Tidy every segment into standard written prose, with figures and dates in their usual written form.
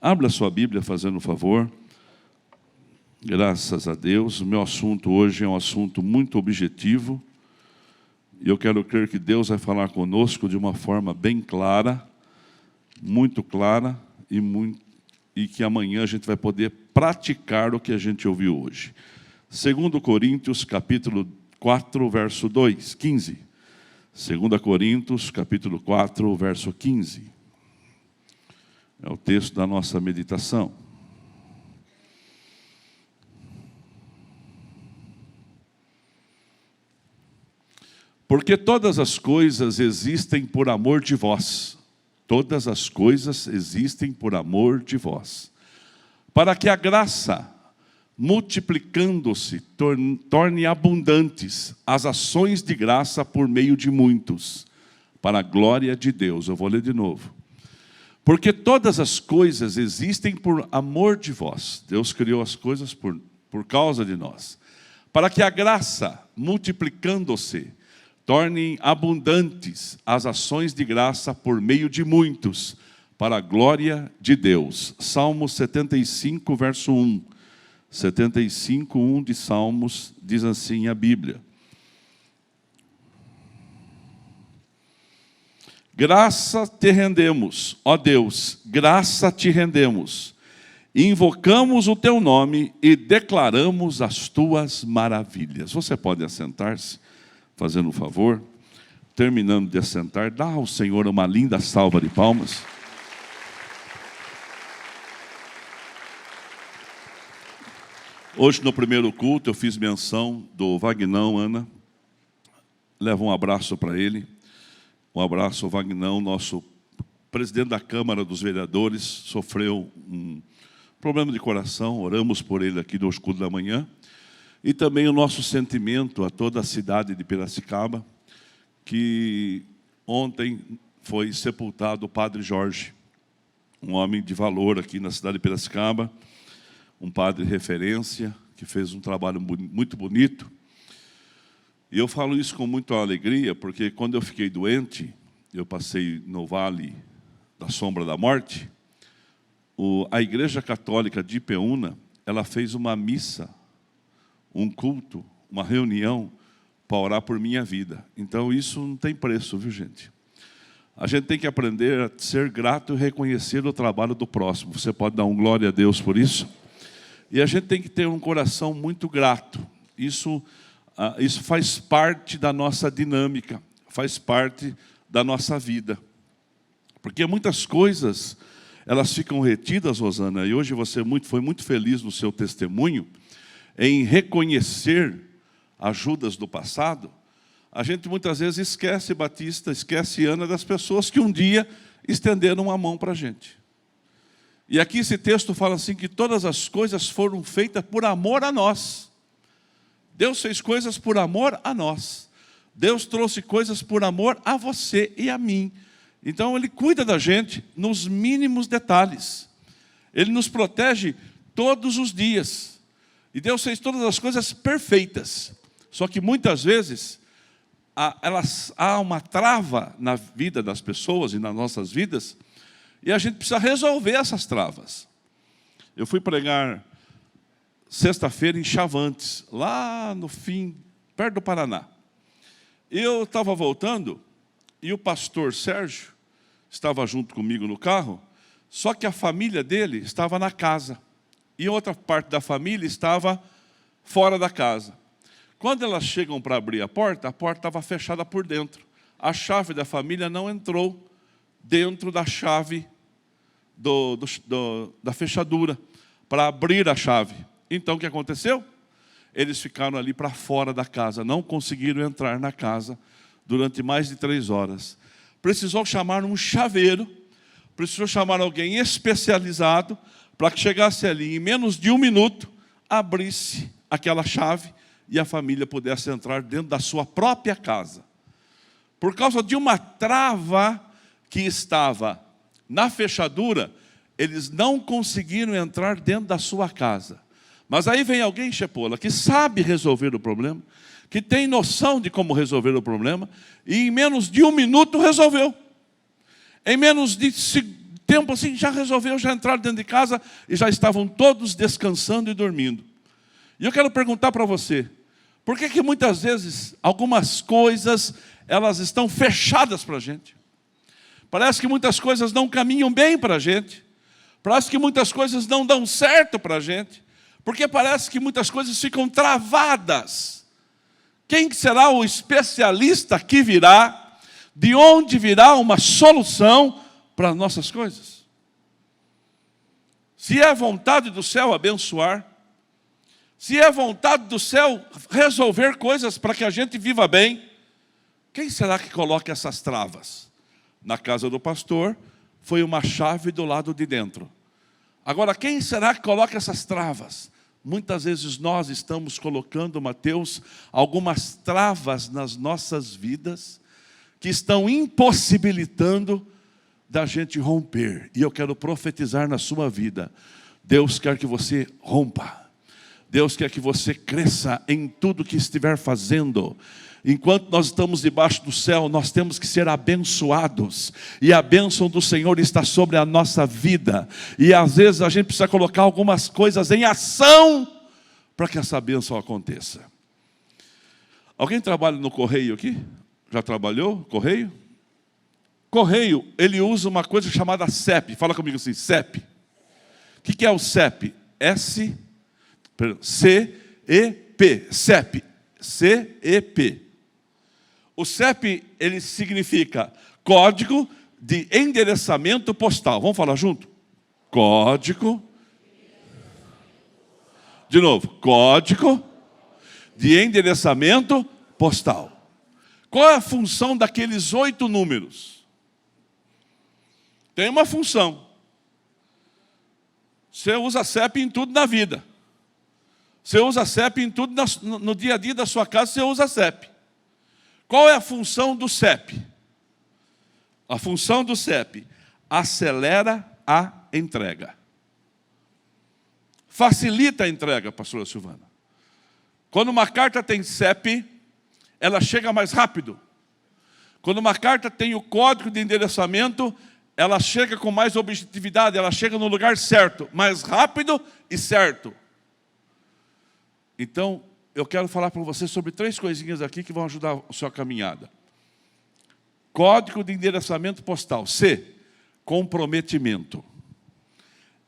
Abra sua Bíblia, fazendo um favor. Graças a Deus. O meu assunto hoje é um assunto muito objetivo. E eu quero crer que Deus vai falar conosco de uma forma bem clara, muito clara, e que amanhã a gente vai poder praticar o que a gente ouviu hoje. 2 Coríntios, capítulo 4, verso 15. 2 Coríntios, capítulo 4, verso 15. É o texto da nossa meditação. Porque todas as coisas existem por amor de vós. Todas as coisas existem por amor de vós. Para que a graça, multiplicando-se, torne abundantes as ações de graça por meio de muitos, para a glória de Deus. Eu vou ler de novo. Porque todas as coisas existem por amor de vós. Deus criou as coisas por causa de nós. Para que a graça, multiplicando-se, torne abundantes as ações de graça por meio de muitos, para a glória de Deus. Salmo 75, verso 1. 75, 1 de Salmos, diz assim a Bíblia. Graça te rendemos, ó Deus, graça te rendemos. Invocamos o teu nome e declaramos as tuas maravilhas. Você pode assentar-se, fazendo um favor. Terminando de assentar, dá ao Senhor uma linda salva de palmas. Hoje no primeiro culto eu fiz menção do Vagnão, Ana. Leva um abraço para ele. Um abraço ao Vagnão, nosso presidente da Câmara dos Vereadores, sofreu um problema de coração, oramos por ele aqui no escuro da manhã. E também o nosso sentimento a toda a cidade de Piracicaba, que ontem foi sepultado o Padre Jorge, um homem de valor aqui na cidade de Piracicaba, um padre de referência, que fez um trabalho muito bonito. E eu falo isso com muita alegria, porque quando eu fiquei doente, eu passei no vale da sombra da morte, a Igreja Católica de Ipeúna, ela fez uma missa, um culto, uma reunião, para orar por minha vida. Então isso não tem preço, viu gente? A gente tem que aprender a ser grato e reconhecer o trabalho do próximo. Você pode dar um glória a Deus por isso? E a gente tem que ter um coração muito grato. Isso faz parte da nossa dinâmica, faz parte da nossa vida. Porque muitas coisas, elas ficam retidas, Rosana, e hoje você foi muito feliz no seu testemunho, em reconhecer ajudas do passado. A gente muitas vezes esquece, Batista, esquece, Ana, das pessoas que um dia estenderam a mão para a gente. E aqui esse texto fala assim, que todas as coisas foram feitas por amor a nós. Deus fez coisas por amor a nós. Deus trouxe coisas por amor a você e a mim. Então Ele cuida da gente nos mínimos detalhes. Ele nos protege todos os dias. E Deus fez todas as coisas perfeitas. Só que muitas vezes há uma trava na vida das pessoas e nas nossas vidas, e a gente precisa resolver essas travas. Eu fui pregar sexta-feira em Chavantes, lá no fim, perto do Paraná. Eu estava voltando e o pastor Sérgio estava junto comigo no carro, só que a família dele estava na casa e outra parte da família estava fora da casa. Quando elas chegam para abrir a porta estava fechada por dentro. A chave da família não entrou dentro da chave da fechadura para abrir a chave. Então, o que aconteceu? Eles ficaram ali para fora da casa, não conseguiram entrar na casa durante mais de 3 horas. Precisou chamar um chaveiro, precisou chamar alguém especializado, para que chegasse ali, em menos de 1 minuto, abrisse aquela chave e a família pudesse entrar dentro da sua própria casa. Por causa de uma trava que estava na fechadura, eles não conseguiram entrar dentro da sua casa. Mas aí vem alguém, Chepola, que sabe resolver o problema, que tem noção de como resolver o problema, e em menos de 1 minuto resolveu. Em menos de tempo assim, já resolveu, já entraram dentro de casa e já estavam todos descansando e dormindo. E eu quero perguntar para você, por que muitas vezes algumas coisas, elas estão fechadas para a gente? Parece que muitas coisas não caminham bem para a gente. Parece que muitas coisas não dão certo para a gente. Porque parece que muitas coisas ficam travadas. Quem será o especialista que virá? De onde virá uma solução para as nossas coisas? Se é vontade do céu abençoar, se é vontade do céu resolver coisas para que a gente viva bem, quem será que coloca essas travas? Na casa do pastor, foi uma chave do lado de dentro. Agora, quem será que coloca essas travas? Muitas vezes nós estamos colocando, Mateus, algumas travas nas nossas vidas, que estão impossibilitando da gente romper. E eu quero profetizar na sua vida. Deus quer que você rompa. Deus quer que você cresça em tudo que estiver fazendo. Enquanto nós estamos debaixo do céu, nós temos que ser abençoados. E a bênção do Senhor está sobre a nossa vida. E às vezes a gente precisa colocar algumas coisas em ação para que essa bênção aconteça. Alguém trabalha no correio aqui? Já trabalhou? Correio? Correio, ele usa uma coisa chamada CEP. Fala comigo assim, CEP. O que é o CEP? C-E-P. CEP. C-E-P. O CEP, ele significa Código de Endereçamento Postal. Vamos falar junto? Código. De novo, Código de Endereçamento Postal. Qual é a função daqueles 8 números? Tem uma função. Você usa CEP em tudo na vida. Você usa CEP em tudo no dia a dia da sua casa, você usa CEP. Qual é a função do CEP? A função do CEP acelera a entrega. Facilita a entrega, pastora Silvana. Quando uma carta tem CEP, ela chega mais rápido. Quando uma carta tem o código de endereçamento, ela chega com mais objetividade, ela chega no lugar certo, mais rápido e certo. Então, eu quero falar para você sobre 3 coisinhas aqui que vão ajudar a sua caminhada. Código de endereçamento postal. C, comprometimento.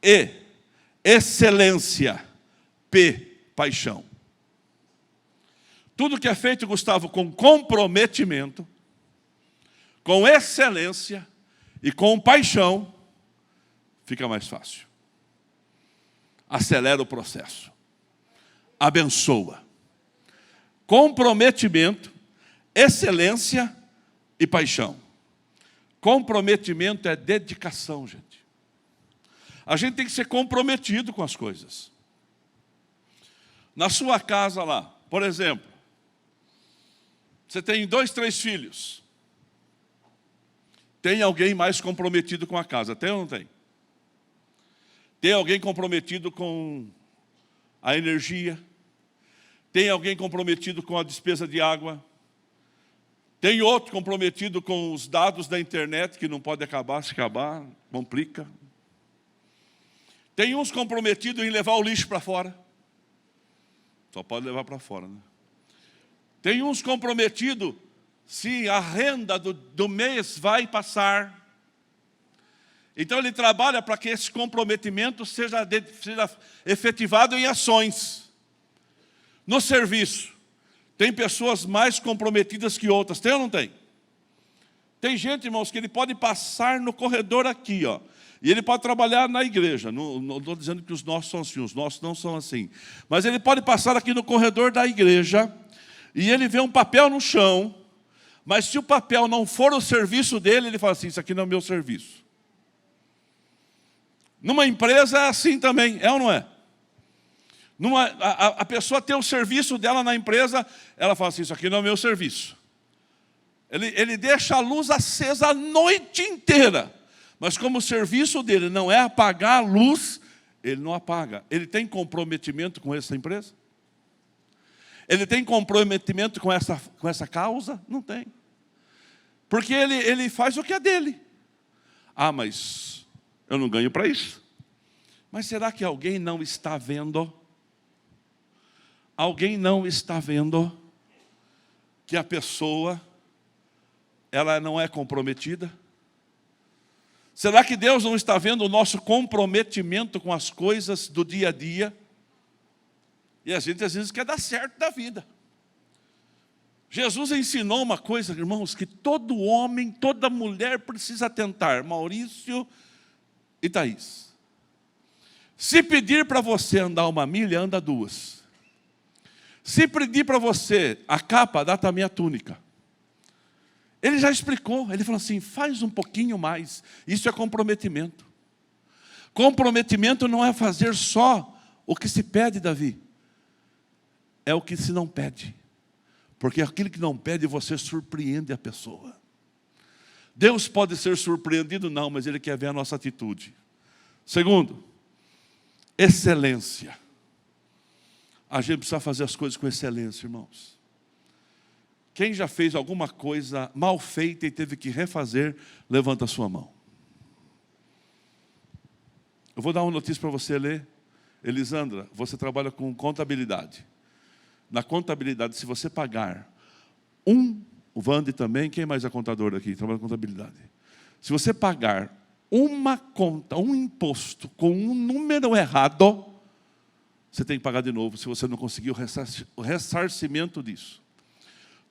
E, excelência. P, paixão. Tudo que é feito, Gustavo, com comprometimento, com excelência e com paixão, fica mais fácil. Acelera o processo. Abençoa. Comprometimento, excelência e paixão. Comprometimento é dedicação, gente. A gente tem que ser comprometido com as coisas. Na sua casa lá, por exemplo, você tem 2, 3 filhos. Tem alguém mais comprometido com a casa? Tem ou não tem? Tem alguém comprometido com a energia? Tem alguém comprometido com a despesa de água? Tem outro comprometido com os dados da internet, que não pode acabar, se acabar, complica. Tem uns comprometidos em levar o lixo para fora. Só pode levar para fora, né? Tem uns comprometidos se a renda do mês vai passar. Então ele trabalha para que esse comprometimento seja efetivado em ações. No serviço, tem pessoas mais comprometidas que outras. Tem ou não tem? Tem gente, irmãos, que ele pode passar no corredor aqui, ó, e ele pode trabalhar na igreja. Não estou dizendo que os nossos são assim, os nossos não são assim. Mas ele pode passar aqui no corredor da igreja, e ele vê um papel no chão, mas se o papel não for o serviço dele, ele fala assim, isso aqui não é o meu serviço. Numa empresa é assim também, é ou não é? A pessoa tem o serviço dela na empresa, ela fala assim, isso aqui não é o meu serviço. Ele deixa a luz acesa a noite inteira, mas como o serviço dele não é apagar a luz, ele não apaga. Ele tem comprometimento com essa empresa? Ele tem comprometimento com essa causa? Não tem. Porque ele faz o que é dele. Ah, mas Eu não ganho para isso. Mas será que alguém não está vendo? Alguém não está vendo que a pessoa, ela não é comprometida? Será que Deus não está vendo o nosso comprometimento com as coisas do dia a dia? E a gente às vezes quer dar certo da vida. Jesus ensinou uma coisa, irmãos, que todo homem, toda mulher precisa tentar. Maurício e Thaís. Se pedir para você andar 1 milha, anda 2. Se pedir para você a capa, dá também a túnica. Ele já explicou, ele falou assim, faz um pouquinho mais. Isso é comprometimento. Comprometimento não é fazer só o que se pede, Davi. É o que se não pede. Porque aquilo que não pede, você surpreende a pessoa. Deus pode ser surpreendido? Não, mas Ele quer ver a nossa atitude. Segundo, excelência. A gente precisa fazer as coisas com excelência, irmãos. Quem já fez alguma coisa mal feita e teve que refazer, levanta a sua mão. Eu vou dar uma notícia para você ler. Elisandra, você trabalha com contabilidade. Na contabilidade, se você pagar o Vande também, quem mais é contador aqui? Trabalha com contabilidade. Se você pagar uma conta, um imposto com um número errado, você tem que pagar de novo, se você não conseguir o ressarcimento disso.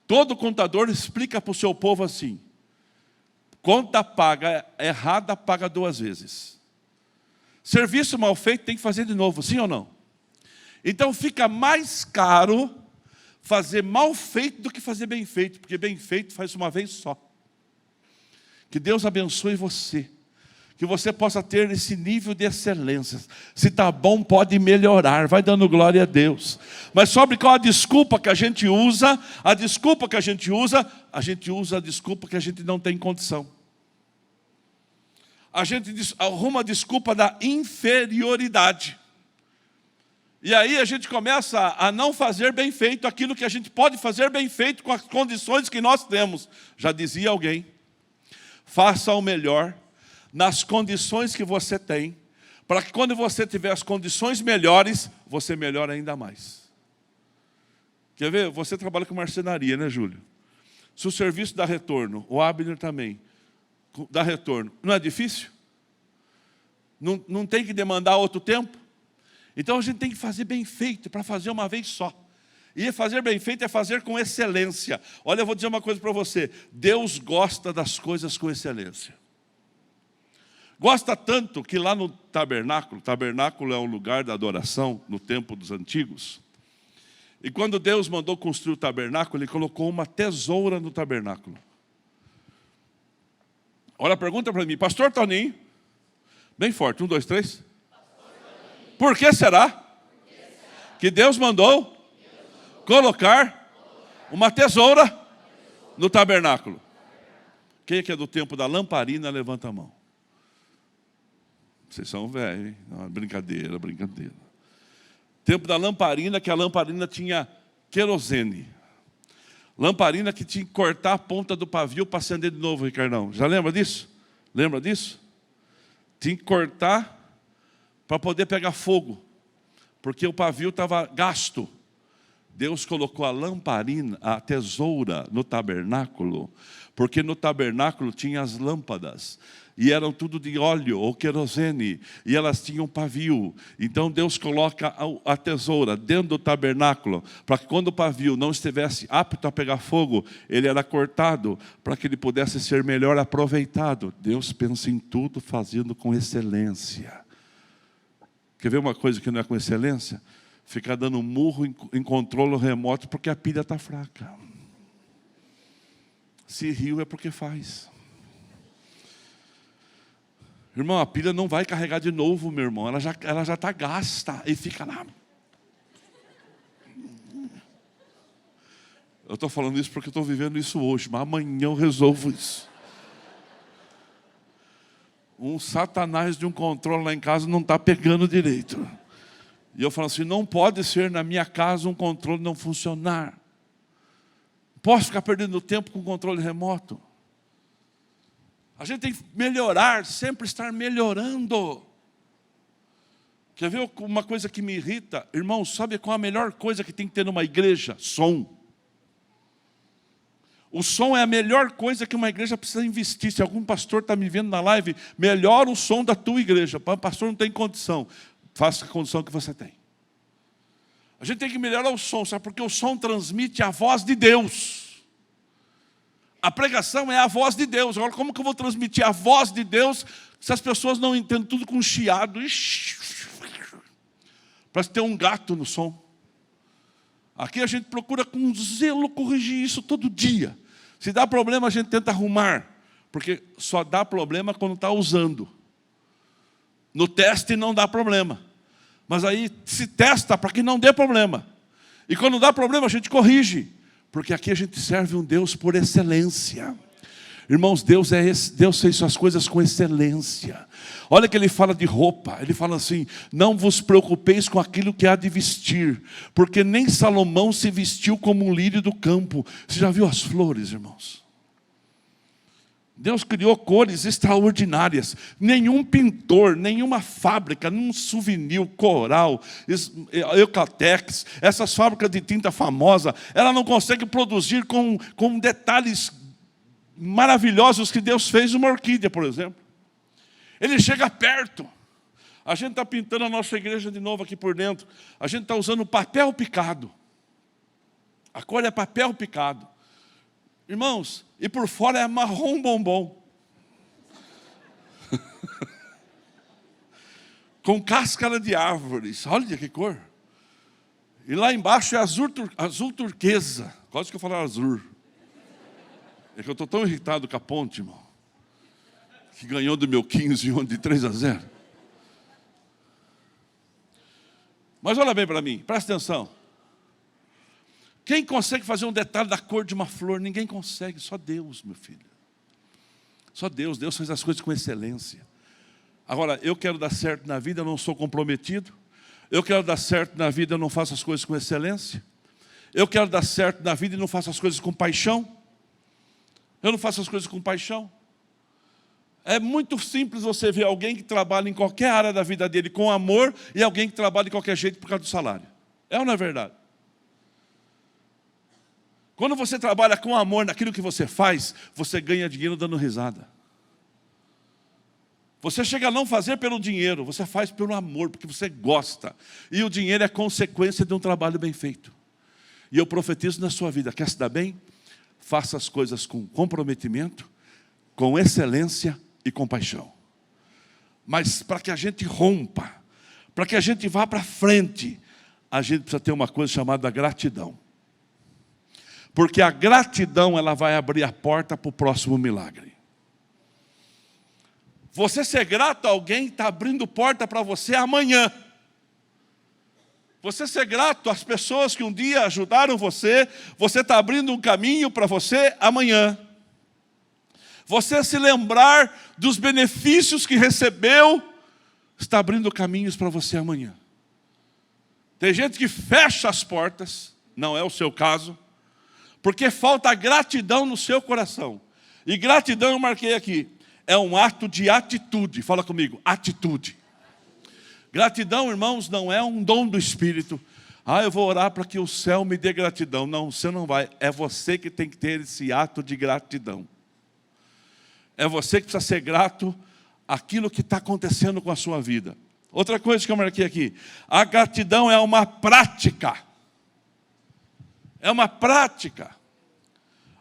Todo contador explica para o seu povo assim, conta paga errada, paga 2 vezes. Serviço mal feito tem que fazer de novo, sim ou não? Então fica mais caro fazer mal feito do que fazer bem feito, porque bem feito faz uma vez só. Que Deus abençoe você, que você possa ter esse nível de excelência. Se está bom, pode melhorar, vai dando glória a Deus. Mas sobre qual a desculpa que a gente usa? A desculpa que a gente usa a desculpa que a gente não tem condição. A gente arruma a desculpa da inferioridade. E aí a gente começa a não fazer bem feito aquilo que a gente pode fazer bem feito com as condições que nós temos. Já dizia alguém, faça o melhor nas condições que você tem, para que quando você tiver as condições melhores, você melhore ainda mais. Quer ver? Você trabalha com marcenaria, né, Júlio? Se o serviço dá retorno, o Abner também dá retorno, não é difícil? Não tem que demandar outro tempo? Então a gente tem que fazer bem feito, para fazer uma vez só. E fazer bem feito é fazer com excelência. Olha, eu vou dizer uma coisa para você. Deus gosta das coisas com excelência. Gosta tanto que lá no tabernáculo é um lugar da adoração no tempo dos antigos. E quando Deus mandou construir o tabernáculo, Ele colocou uma tesoura no tabernáculo. Olha, pergunta para mim, pastor Toninho, bem forte, 1, 2, 3. Por que será que Deus mandou colocar uma tesoura no tabernáculo? Quem é que é do tempo da lamparina, levanta a mão. Vocês são velhos, hein? Não, brincadeira. Tempo da lamparina, que a lamparina tinha querosene. Lamparina que tinha que cortar a ponta do pavio para acender de novo, Ricardão. Já lembra disso? Lembra disso? Tinha que cortar para poder pegar fogo, porque o pavio estava gasto. Deus colocou a lamparina, a tesoura no tabernáculo, porque no tabernáculo tinha as lâmpadas, e eram tudo de óleo ou querosene, e elas tinham pavio. Então Deus coloca a tesoura dentro do tabernáculo, para que quando o pavio não estivesse apto a pegar fogo, ele era cortado, para que ele pudesse ser melhor aproveitado. Deus pensa em tudo fazendo com excelência. Quer ver uma coisa que não é com excelência? Ficar dando murro em controle remoto porque a pilha está fraca. Se riu é porque faz. Irmão, a pilha não vai carregar de novo, meu irmão. Ela já está gasta e fica lá. Eu estou falando isso porque eu estou vivendo isso hoje, mas amanhã eu resolvo isso. Um satanás de um controle lá em casa não está pegando direito. E eu falo assim, não pode ser na minha casa um controle não funcionar. Posso ficar perdendo tempo com controle remoto? A gente tem que melhorar, sempre estar melhorando. Quer ver uma coisa que me irrita? Irmãos, sabe qual é a melhor coisa que tem que ter numa igreja? Som. O som é a melhor coisa que uma igreja precisa investir. Se algum pastor está me vendo na live, melhora o som da tua igreja. O pastor não tem condição. Faça a condição que você tem. A gente tem que melhorar o som, sabe? Porque o som transmite a voz de Deus. A pregação é a voz de Deus. Agora, como que eu vou transmitir a voz de Deus se as pessoas não entendem tudo com chiado? Parece ter um gato no som. Aqui a gente procura com zelo corrigir isso todo dia. Se dá problema, a gente tenta arrumar. Porque só dá problema quando está usando. No teste não dá problema. Mas aí se testa para que não dê problema. E quando dá problema, a gente corrige. Porque aqui a gente serve um Deus por excelência. Irmãos, Deus fez suas coisas com excelência. Olha que ele fala de roupa. Ele fala assim: não vos preocupeis com aquilo que há de vestir, porque nem Salomão se vestiu como um lírio do campo. Você já viu as flores, irmãos? Deus criou cores extraordinárias. Nenhum pintor, nenhuma fábrica, nenhum Souvenir, Coral, Eucatex, essas fábricas de tinta famosa, ela não consegue produzir com detalhes maravilhosos que Deus fez uma orquídea, por exemplo. Ele chega perto. A gente está pintando a nossa igreja de novo aqui por dentro. A gente está usando papel picado. A cor é papel picado. Irmãos, e por fora é marrom bombom. Com cáscara de árvores. Olha que cor. E lá embaixo é azul turquesa. Quase que eu falar azul. É que eu estou tão irritado com a ponte, irmão, que ganhou do meu 15 ontem de 3-0. Mas olha bem para mim, presta atenção. Quem consegue fazer um detalhe da cor de uma flor? Ninguém consegue, só Deus, meu filho. Só Deus. Deus faz as coisas com excelência. Agora, eu quero dar certo na vida, eu não sou comprometido. Eu quero dar certo na vida, eu não faço as coisas com excelência. Eu quero dar certo na vida e não faço as coisas com paixão. Eu não faço as coisas com paixão. É muito simples você ver alguém que trabalha em qualquer área da vida dele com amor e alguém que trabalha de qualquer jeito por causa do salário. É ou não é verdade? Quando você trabalha com amor naquilo que você faz, você ganha dinheiro dando risada. Você chega a não fazer pelo dinheiro, você faz pelo amor, porque você gosta. E o dinheiro é consequência de um trabalho bem feito. E eu profetizo na sua vida, quer se dar bem? Faça as coisas com comprometimento, com excelência e com paixão. Mas para que a gente rompa, para que a gente vá para frente, a gente precisa ter uma coisa chamada gratidão. Porque a gratidão, ela vai abrir a porta para o próximo milagre. Você ser grato a alguém está abrindo porta para você amanhã. Você ser grato às pessoas que um dia ajudaram você está abrindo um caminho para você amanhã. Você se lembrar dos benefícios que recebeu, está abrindo caminhos para você amanhã. Tem gente que fecha as portas, não é o seu caso, porque falta gratidão no seu coração. E gratidão eu marquei aqui, é um ato de atitude. Fala comigo, atitude. Gratidão, irmãos, não é um dom do Espírito. Eu vou orar para que o céu me dê gratidão. Não, você não vai. É você que tem que ter esse ato de gratidão. É você que precisa ser grato àquilo que está acontecendo com a sua vida. Outra coisa que eu marquei aqui. A gratidão é uma prática. É uma prática.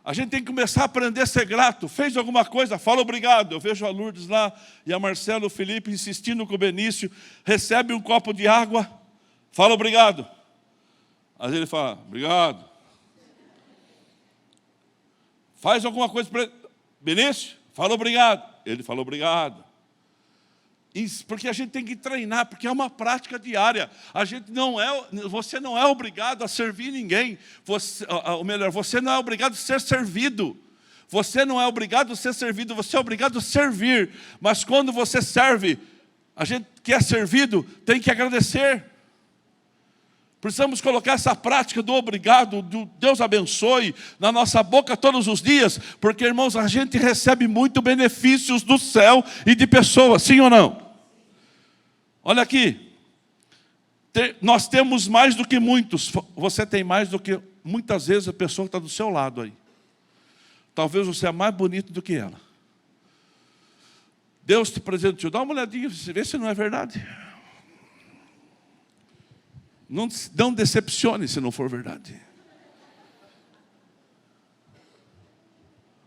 A gente tem que começar a aprender a ser grato. Fez alguma coisa, fala obrigado. Eu vejo a Lourdes lá e a Marcela e o Felipe insistindo com o Benício. Recebe um copo de água, fala obrigado. Às vezes ele fala, obrigado. Faz alguma coisa para ele. Benício, fala obrigado. Ele fala obrigado. Porque a gente tem que treinar, porque é uma prática diária. Você não é obrigado a servir ninguém. Você não é obrigado a ser servido. Você não é obrigado a ser servido, você é obrigado a servir. Mas quando você serve, a gente que é servido tem que agradecer. Precisamos colocar essa prática do obrigado, do Deus abençoe, na nossa boca todos os dias, porque, irmãos, a gente recebe muito benefícios do céu e de pessoas, sim ou não? Olha aqui, nós temos mais do que muitos, você tem mais do que muitas vezes a pessoa que está do seu lado aí. Talvez você é mais bonito do que ela. Deus te presenteou, dá uma olhadinha, vê se não é verdade. Não decepcione se não for verdade.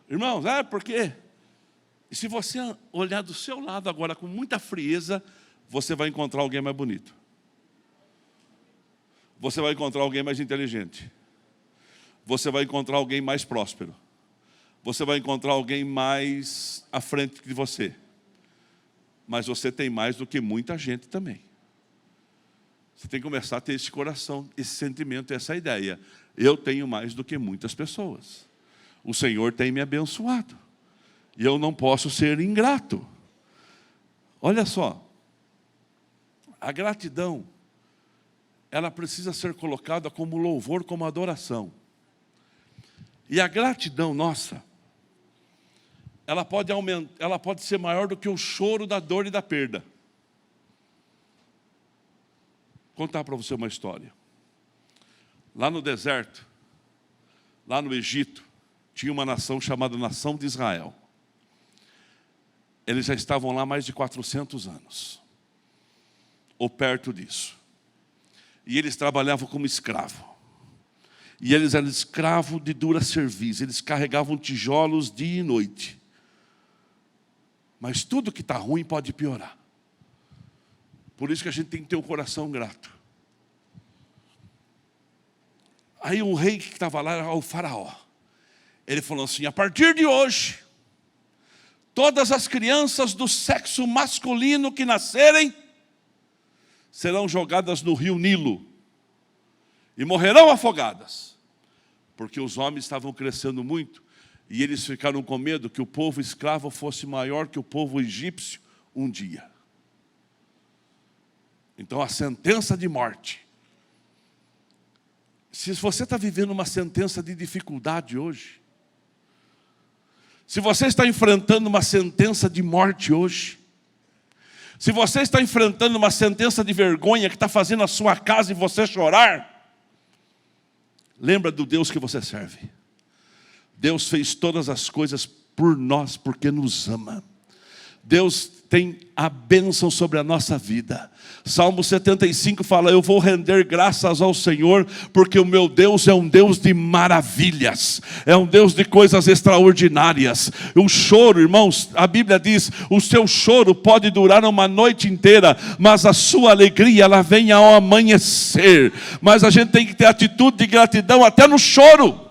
Irmãos, porque e se você olhar do seu lado agora com muita frieza, você vai encontrar alguém mais bonito. Você vai encontrar alguém mais inteligente. Você vai encontrar alguém mais próspero. Você vai encontrar alguém mais à frente de você. Mas você tem mais do que muita gente também. Você tem que começar a ter esse coração, esse sentimento, essa ideia. Eu tenho mais do que muitas pessoas. O Senhor tem me abençoado. E eu não posso ser ingrato. Olha só. A gratidão, ela precisa ser colocada como louvor, como adoração. E a gratidão nossa, ela pode ser maior do que o choro da dor e da perda. Vou contar para você uma história. Lá no deserto, lá no Egito, tinha uma nação chamada Nação de Israel. Eles já estavam lá há mais de 400 anos. Ou perto disso. E eles trabalhavam como escravo. E eles eram escravos de dura serviço. Eles carregavam tijolos dia e noite. Mas tudo que está ruim pode piorar. Por isso que a gente tem que ter um coração grato. Aí um rei que estava lá era o faraó. Ele falou assim, a partir de hoje, todas as crianças do sexo masculino que nascerem, serão jogadas no rio Nilo. E morrerão afogadas. Porque os homens estavam crescendo muito. E eles ficaram com medo que o povo escravo fosse maior que o povo egípcio um dia. Então a sentença de morte. Se você está vivendo uma sentença de dificuldade hoje, se você está enfrentando uma sentença de morte hoje, se você está enfrentando uma sentença de vergonha que está fazendo a sua casa e você chorar, lembra do Deus que você serve. Deus fez todas as coisas por nós porque nos ama. Deus tem a bênção sobre a nossa vida. Salmo 75 fala, eu vou render graças ao Senhor, porque o meu Deus é um Deus de maravilhas, é um Deus de coisas extraordinárias. O choro, irmãos, a Bíblia diz, o seu choro pode durar uma noite inteira, mas a sua alegria, ela vem ao amanhecer. Mas a gente tem que ter atitude de gratidão até no choro.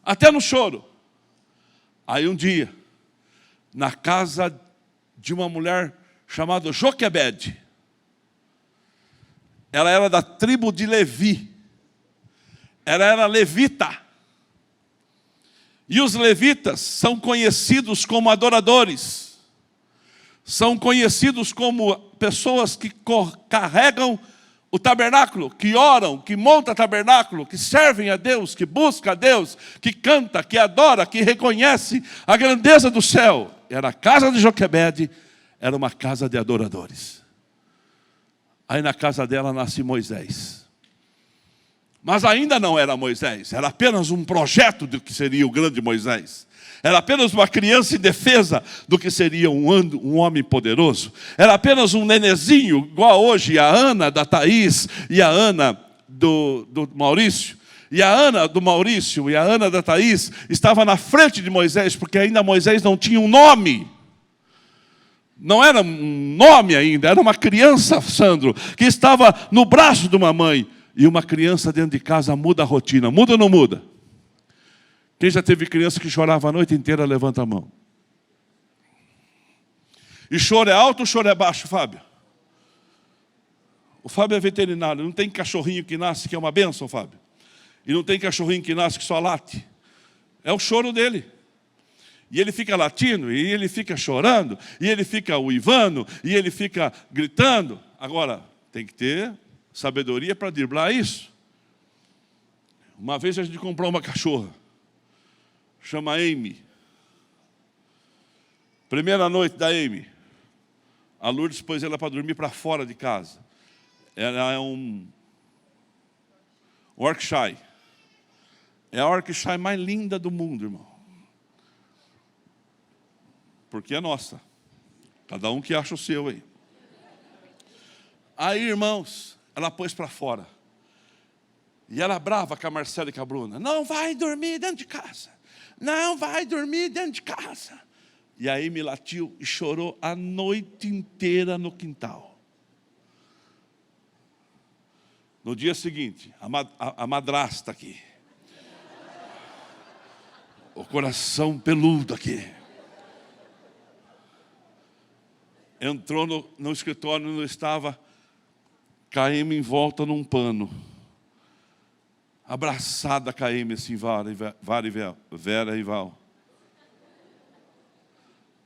Até no choro. Aí um dia, na casa de uma mulher chamada Joquebede. Ela era da tribo de Levi. Ela era levita. E os levitas são conhecidos como adoradores. São conhecidos como pessoas que carregam o tabernáculo, que oram, que montam tabernáculo, que servem a Deus, que buscam a Deus, que canta, que adora, que reconhece a grandeza do céu. Era a casa de Joquebede, era uma casa de adoradores. Aí na casa dela nasce Moisés. Mas ainda não era Moisés, era apenas um projeto do que seria o grande Moisés. Era apenas uma criança indefesa do que seria um homem poderoso. Era apenas um nenezinho, igual hoje a Ana da Thaís e a Ana do Maurício. E a Ana do Maurício e a Ana da Thaís estavam na frente de Moisés, porque ainda Moisés não tinha um nome. Não era um nome ainda, era uma criança, Sandro, que estava no braço de uma mãe. E uma criança dentro de casa muda a rotina. Muda ou não muda? Quem já teve criança que chorava a noite inteira, levanta a mão. E choro é alto ou choro é baixo, Fábio? O Fábio é veterinário, não tem cachorrinho que nasce que é uma bênção, Fábio. E não tem cachorrinho que nasce que só late. É o choro dele. E ele fica latindo, e ele fica chorando, e ele fica uivando, e ele fica gritando. Agora, tem que ter sabedoria para driblar isso. Uma vez a gente comprou uma cachorra, chama Amy. Primeira noite da Amy, a Lourdes pôs ela para dormir para fora de casa. Ela é um Yorkshire. É a Yorkshire mais linda do mundo, irmão. Porque é nossa. Cada um que acha o seu aí. Aí, irmãos, ela pôs para fora. E ela brava com a Marcela e com a Bruna. Não vai dormir dentro de casa. Não vai dormir dentro de casa. E aí me latiu e chorou a noite inteira no quintal. No dia seguinte, a madrasta aqui. O coração peludo aqui. Entrou no escritório, não estava, caímos em volta num pano. Abraçada caímos assim, Vera e Val.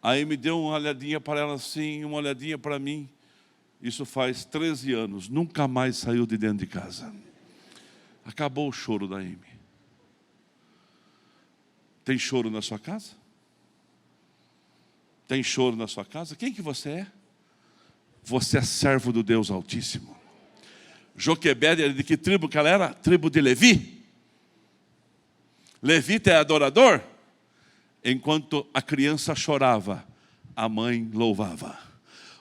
Aí me deu uma olhadinha para ela assim, uma olhadinha para mim. Isso faz 13 anos, nunca mais saiu de dentro de casa. Acabou o choro da Amy. Tem choro na sua casa? Tem choro na sua casa? Quem que você é? Você é servo do Deus Altíssimo. Joquebede, de que tribo que ela era? Tribo de Levi. Levita é adorador. Enquanto a criança chorava, a mãe louvava.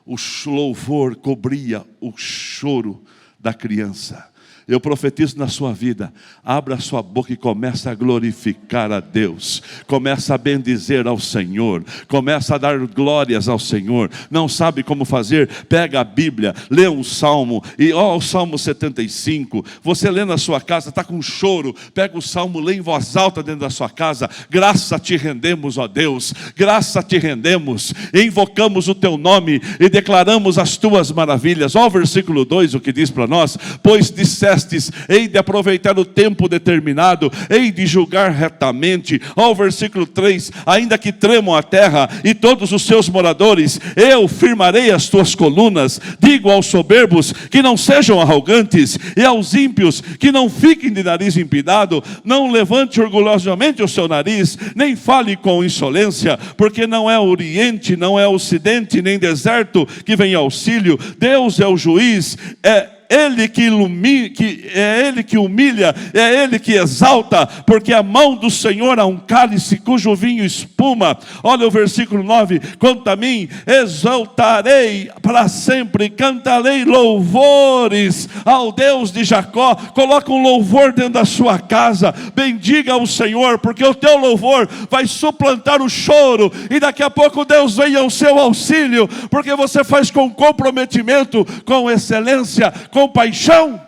O louvor cobria o choro da criança. Eu profetizo na sua vida, abra a sua boca e começa a glorificar a Deus, começa a bendizer ao Senhor, começa a dar glórias ao Senhor. Não sabe como fazer? Pega a Bíblia, lê um salmo, e o Salmo 75, você lê na sua casa, está com choro, pega o salmo, lê em voz alta dentro da sua casa. Graça te rendemos, ó Deus, graça te rendemos, invocamos o teu nome e declaramos as tuas maravilhas. Olha o versículo 2, o que diz para nós: pois disseste, hei de aproveitar o tempo determinado, hei de julgar retamente. Ó, o versículo 3, ainda que tremam a terra e todos os seus moradores, eu firmarei as tuas colunas. Digo aos soberbos que não sejam arrogantes, e aos ímpios que não fiquem de nariz empinado. Não levante orgulhosamente o seu nariz, nem fale com insolência, porque não é oriente, não é ocidente, nem deserto que vem auxílio. Deus é o juiz, é Ele que humilha, é Ele que exalta, porque a mão do Senhor há um cálice cujo vinho espuma. Olha o versículo 9, quanto a mim, exaltarei para sempre, cantarei louvores ao Deus de Jacó. Coloca um louvor dentro da sua casa, bendiga o Senhor, porque o teu louvor vai suplantar o choro, e daqui a pouco Deus vem ao seu auxílio, porque você faz com comprometimento, com excelência, com paixão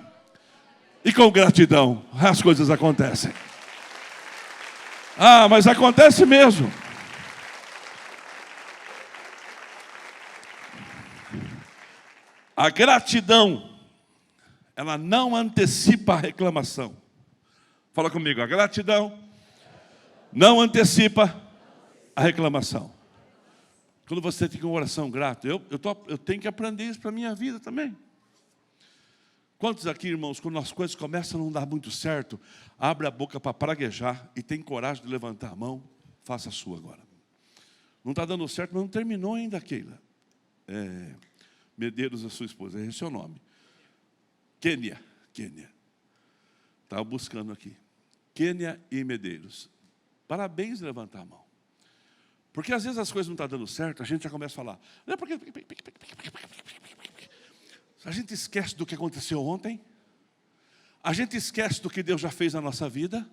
e com gratidão. As coisas acontecem. Mas acontece mesmo. A gratidão, ela não antecipa a reclamação. Fala comigo, a gratidão não antecipa a reclamação. Quando você tem uma oração grata, eu tenho que aprender isso para a minha vida também. Quantos aqui, irmãos, quando as coisas começam a não dar muito certo, abre a boca para praguejar e tem coragem de levantar a mão? Faça a sua agora. Não está dando certo, mas não terminou ainda, Keila. Medeiros, a sua esposa, esse é o seu nome. Kênia. Estava buscando aqui. Kênia e Medeiros. Parabéns de levantar a mão. Porque às vezes as coisas não estão dando certo, a gente já começa a falar. A gente esquece do que aconteceu ontem. A gente esquece do que Deus já fez na nossa vida.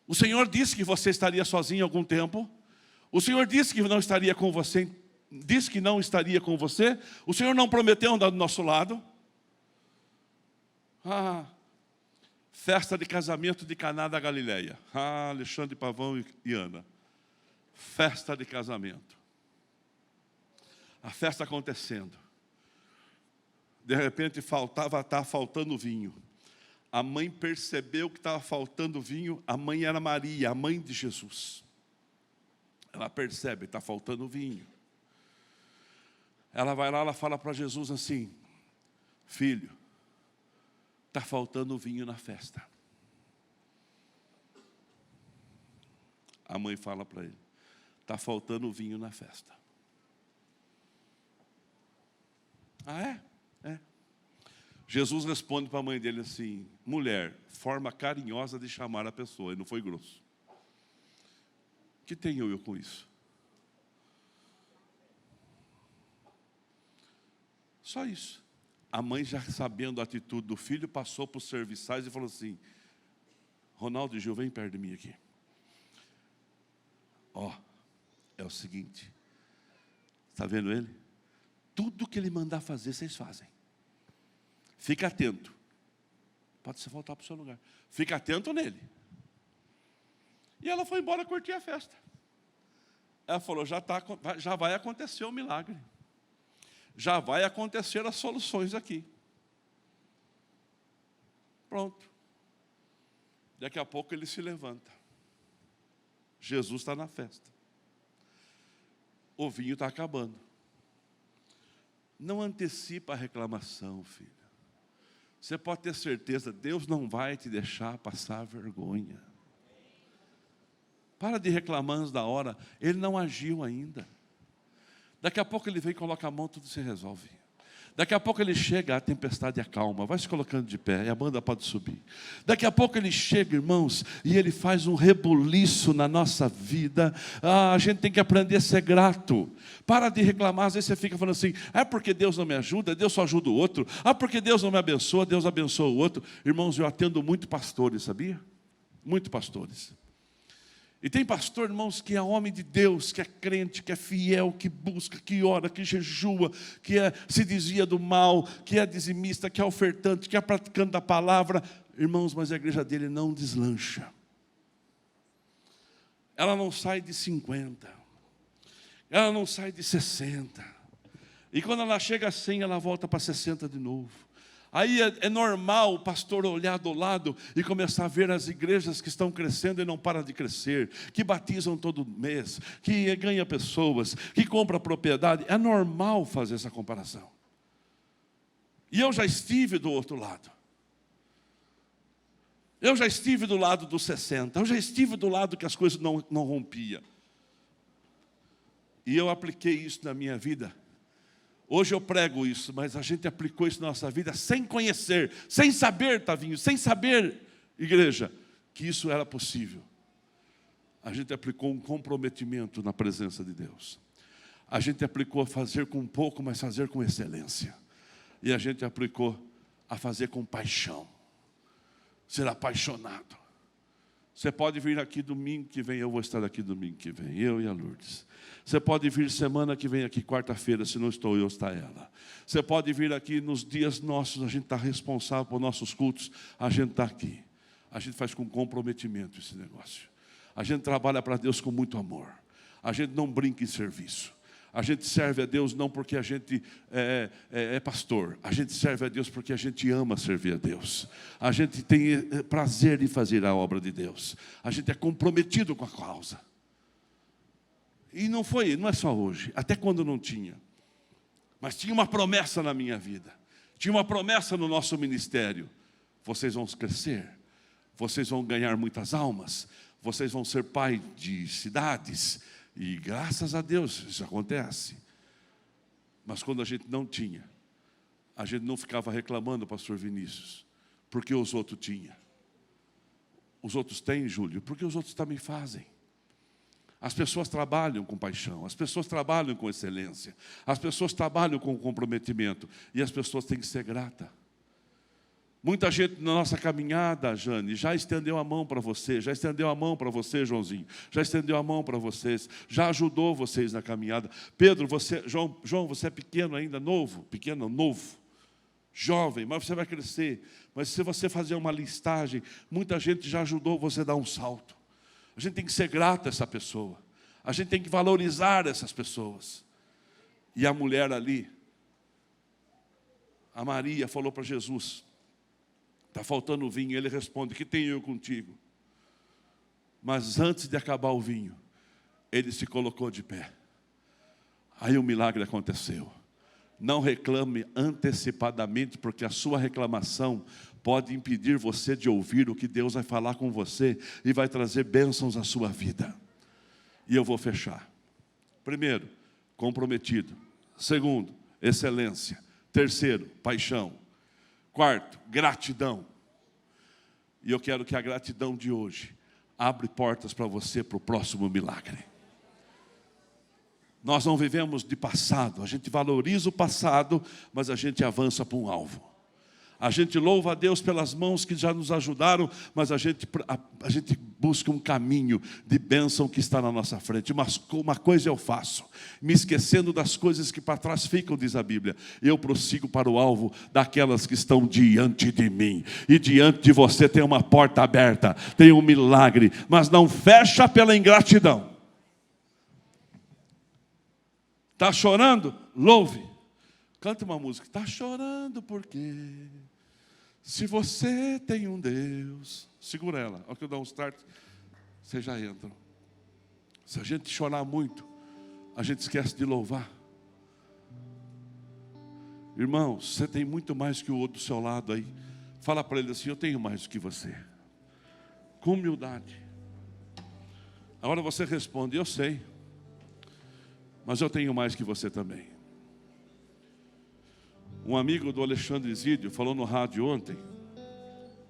O Senhor disse que você estaria sozinho algum tempo. O Senhor disse que não estaria com você. Disse que não estaria com você. O Senhor não prometeu andar do nosso lado. Festa de casamento de Caná da Galileia. Alexandre Pavão e Ana. Festa de casamento. A festa acontecendo. De repente estava faltando vinho. A mãe percebeu que estava faltando vinho. A mãe era Maria, a mãe de Jesus. Ela percebe, está faltando vinho. Ela vai lá, ela fala para Jesus assim: filho, está faltando vinho na festa. A mãe fala para ele, está faltando vinho na festa. Ah, é? É. Jesus responde para a mãe dele assim, mulher, forma carinhosa de chamar a pessoa, e não foi grosso. O que tenho eu com isso? Só isso. A mãe, já sabendo a atitude do filho, passou para os serviçais e falou assim, Ronaldo e Gil, vem perto de mim aqui. É o seguinte, está vendo ele? Tudo que ele mandar fazer, vocês fazem. Fica atento. Pode se voltar para o seu lugar. Fica atento nele. E ela foi embora curtir a festa. Ela falou, já vai acontecer o milagre. Já vai acontecer as soluções aqui. Pronto. Daqui a pouco ele se levanta. Jesus está na festa. O vinho está acabando. Não antecipa a reclamação, filho. Você pode ter certeza, Deus não vai te deixar passar vergonha. Para de reclamar antes da hora, Ele não agiu ainda. Daqui a pouco Ele vem e coloca a mão, tudo se resolve. Daqui a pouco Ele chega, a tempestade acalma, vai se colocando de pé, e a banda pode subir. Daqui a pouco Ele chega, irmãos, e Ele faz um rebuliço na nossa vida. A gente tem que aprender a ser grato. Para de reclamar, às vezes você fica falando assim, é porque Deus não me ajuda, Deus só ajuda o outro. Porque Deus não me abençoa, Deus abençoa o outro. Irmãos, eu atendo muito pastores, sabia? Muito pastores. E tem pastor, irmãos, que é homem de Deus, que é crente, que é fiel, que busca, que ora, que jejua, que se desvia do mal, que é dizimista, que é ofertante, que é praticante da palavra. Irmãos, mas a igreja dele não deslancha. Ela não sai de 50. Ela não sai de 60. E quando ela chega a 100, ela volta para 60 de novo. Aí é normal o pastor olhar do lado e começar a ver as igrejas que estão crescendo e não param de crescer, que batizam todo mês, que ganham pessoas, que compram propriedade. É normal fazer essa comparação. E eu já estive do outro lado. Eu já estive do lado dos 60. Eu já estive do lado que as coisas não rompiam. E eu apliquei isso na minha vida. Hoje eu prego isso, mas a gente aplicou isso na nossa vida sem conhecer, sem saber, Tavinho, sem saber, igreja, que isso era possível. A gente aplicou um comprometimento na presença de Deus. A gente aplicou a fazer com pouco, mas fazer com excelência. E a gente aplicou a fazer com paixão. Ser apaixonado. Você pode vir aqui domingo que vem, eu vou estar aqui domingo que vem, eu e a Lourdes. Você pode vir semana que vem aqui, quarta-feira, se não estou eu, está ela. Você pode vir aqui nos dias nossos, a gente está responsável por nossos cultos, a gente está aqui. A gente faz com comprometimento esse negócio. A gente trabalha para Deus com muito amor. A gente não brinca em serviço. A gente serve a Deus não porque a gente é pastor. A gente serve a Deus porque a gente ama servir a Deus. A gente tem prazer em fazer a obra de Deus. A gente é comprometido com a causa. E não é só hoje, até quando não tinha. Mas tinha uma promessa na minha vida. Tinha uma promessa no nosso ministério. Vocês vão crescer. Vocês vão ganhar muitas almas. Vocês vão ser pai de cidades. E graças a Deus isso acontece. Mas quando a gente não tinha, a gente não ficava reclamando, pastor Vinícius, porque os outros tinham. Os outros têm, Júlio, porque os outros também fazem. As pessoas trabalham com paixão, as pessoas trabalham com excelência, as pessoas trabalham com comprometimento, e as pessoas têm que ser gratas. Muita gente na nossa caminhada, Jane, já estendeu a mão para você, já estendeu a mão para você, Joãozinho, já estendeu a mão para vocês, já ajudou vocês na caminhada. Pedro, João, você é pequeno ainda, novo, jovem, mas você vai crescer. Mas se você fazer uma listagem, muita gente já ajudou você a dar um salto. A gente tem que ser grato a essa pessoa, a gente tem que valorizar essas pessoas. E a mulher ali, a Maria, falou para Jesus, está faltando vinho. Ele responde, que tenho eu contigo? Mas antes de acabar o vinho, ele se colocou de pé. Aí o milagre aconteceu. Não reclame antecipadamente, porque a sua reclamação pode impedir você de ouvir o que Deus vai falar com você e vai trazer bênçãos à sua vida. E eu vou fechar. Primeiro, comprometido. Segundo, excelência. Terceiro, paixão. Quarto, gratidão. E eu quero que a gratidão de hoje abra portas para você para o próximo milagre. Nós não vivemos de passado, a gente valoriza o passado, mas a gente avança para um alvo. A gente louva a Deus pelas mãos que já nos ajudaram, mas a gente busca um caminho de bênção que está na nossa frente. Uma coisa eu faço, me esquecendo das coisas que para trás ficam, diz a Bíblia. Eu prossigo para o alvo daquelas que estão diante de mim. E diante de você tem uma porta aberta, tem um milagre, mas não fecha pela ingratidão. Está chorando? Louve. Canta uma música. Está chorando por quê? Se você tem um Deus, segura ela, ao que eu dar um start, você já entra. Se a gente chorar muito, a gente esquece de louvar. Irmão, você tem muito mais que o outro do seu lado aí. Fala para ele assim, eu tenho mais do que você. Com humildade. Agora você responde, eu sei, mas eu tenho mais que você também. Um amigo do Alexandre Zídio falou no rádio ontem.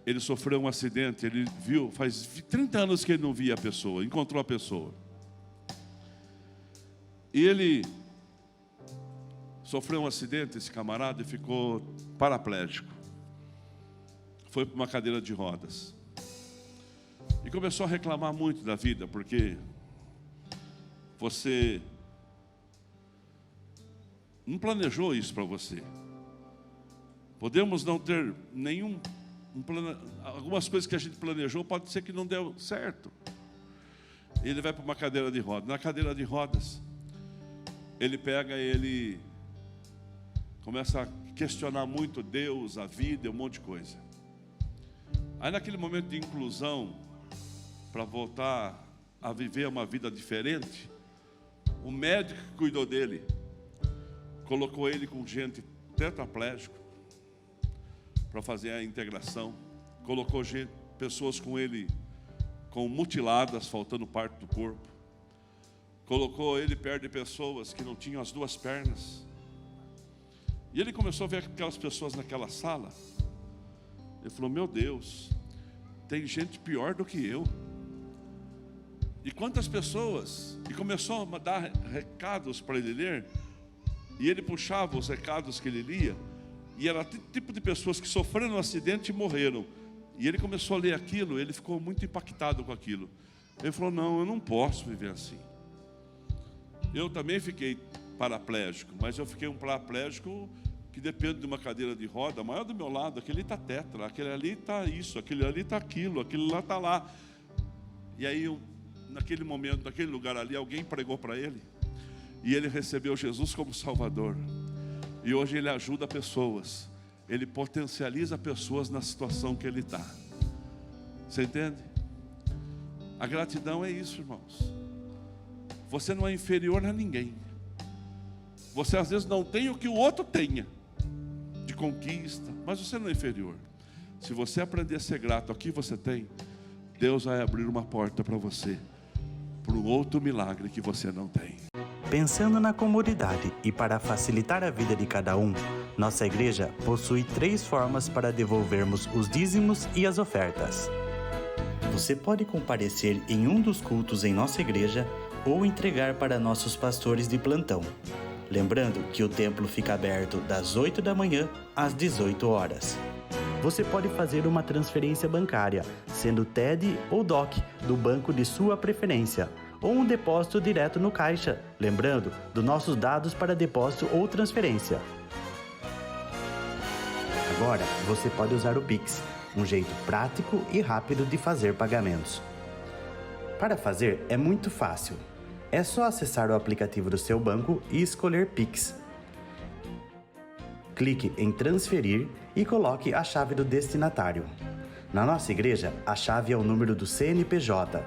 Ele sofreu um acidente, ele viu, faz 30 anos que ele não via a pessoa, encontrou a pessoa. E ele sofreu um acidente, esse camarada, e ficou paraplégico. Foi para uma cadeira de rodas. E começou a reclamar muito da vida, porque você não planejou isso para você. Podemos não ter nenhum algumas coisas que a gente planejou, pode ser que não deu certo. Ele vai para uma cadeira de rodas. Na cadeira de rodas, ele começa a questionar muito Deus, a vida, um monte de coisa. Aí naquele momento de inclusão, para voltar a viver uma vida diferente, o médico que cuidou dele colocou ele com gente tetraplégico para fazer a integração. Colocou pessoas com ele com mutiladas, faltando parte do corpo. Colocou ele perto de pessoas que não tinham as duas pernas. E ele começou a ver aquelas pessoas naquela sala. Ele falou, meu Deus, tem gente pior do que eu. E quantas pessoas? E começou a dar recados para ele ler. E ele puxava os recados que ele lia. E era tipo de pessoas que sofreram um acidente e morreram. E ele começou a ler aquilo, ele ficou muito impactado com aquilo. Ele falou, não, eu não posso viver assim. Eu também fiquei paraplégico, mas eu fiquei um paraplégico que depende de uma cadeira de roda, maior do meu lado, aquele está tetra, aquele ali está isso, aquele ali está aquilo, aquele lá está lá. E aí, naquele momento, naquele lugar ali, alguém pregou para ele. E ele recebeu Jesus como Salvador. E hoje ele ajuda pessoas. Ele potencializa pessoas na situação que ele está. Você entende? A gratidão é isso, irmãos. Você não é inferior a ninguém. Você às vezes não tem o que o outro tenha de conquista, mas você não é inferior. Se você aprender a ser grato ao que você tem, Deus vai abrir uma porta para você, para um outro milagre que você não tem. Pensando na comunidade e para facilitar a vida de cada um, nossa igreja possui 3 formas para devolvermos os dízimos e as ofertas. Você pode comparecer em um dos cultos em nossa igreja ou entregar para nossos pastores de plantão. Lembrando que o templo fica aberto das 8 da manhã às 18 horas. Você pode fazer uma transferência bancária, sendo TED ou DOC, do banco de sua preferência, ou um depósito direto no caixa, lembrando dos nossos dados para depósito ou transferência. Agora, você pode usar o Pix, um jeito prático e rápido de fazer pagamentos. Para fazer, é muito fácil. É só acessar o aplicativo do seu banco e escolher Pix. Clique em transferir e coloque a chave do destinatário. Na nossa igreja, a chave é o número do CNPJ.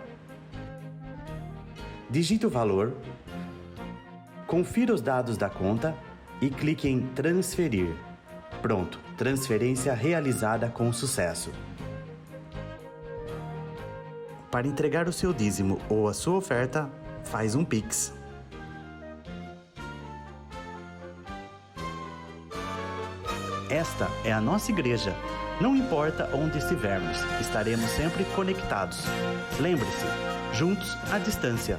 Digite o valor, confira os dados da conta e clique em transferir. Pronto, transferência realizada com sucesso. Para entregar o seu dízimo ou a sua oferta, faz um Pix. Esta é a nossa igreja. Não importa onde estivermos, estaremos sempre conectados. Lembre-se, juntos à distância.